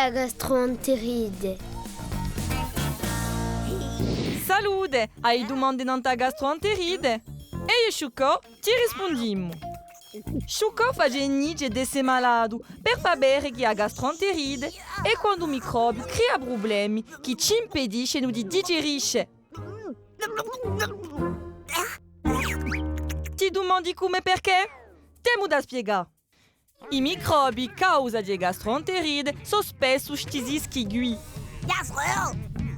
a gastroenterite? Salute, hai domande nanta gastroenterite? E io Sciucco ti rispondimmo. Sciucco fa gennice desse malado per sapere chi ha gastroenterite e quando un microbio crea problemi che ci impedisce di digerisce. Ti domandi come perché? Temo da spiegare. I microbi causa di gastroenterite sono spesso stisischi gui.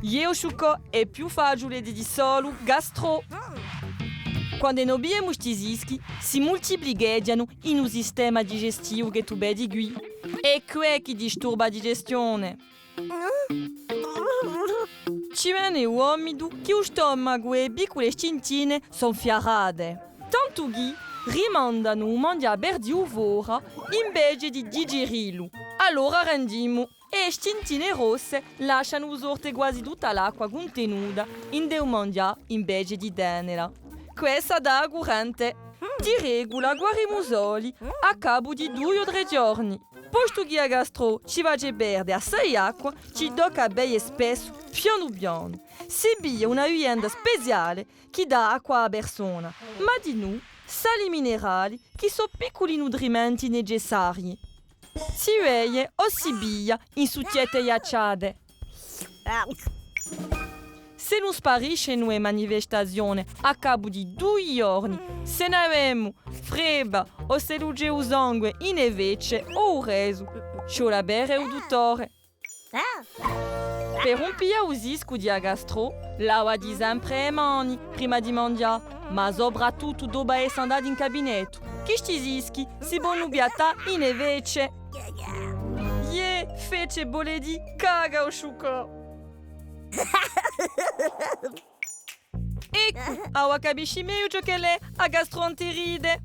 Io Sciucco è più facile di solo gastro. Quando non abbiamo stisischi, si moltiplicano in un sistema digestivo che tu vedi qui. E che disturba la digestione. Ci viene umido che lo stomaco e piccole scintine sono fiarate. Tanto che rimandano un mangiare per di uvora invece di digerirlo. Allora rendiamo e scintine rosse lasciano usare quasi tutta l'acqua contenuta in del mangiare invece di tenerla. Questa da corrente di regola guarimusoli a cabo di 2 o 3 giorni. Posto che a gastro ci va a perdere assai acqua, ci tocca bere spesso piano piano. Si bia una uienda speciale che dà acqua a persona, ma di noi sali minerali che sono piccoli nutrimenti necessari. Si vede o si bia in succhiette ghiacciate. Se non sparisce una manifestazione a cabo di 2 giorni, se ne abbiamo fredda o se luce il sangue invece o il reso, c'è la bere il dottore. Per rompere il risco di gastro, lava di sempre le mani prima di mangiare, ma soprattutto dopo essere andati in gabinetto, che questi rischi si possono biata invece. Fece boledi, caga o Sciucco. Ecco, ora capisci meglio che lei ha gastroenterite.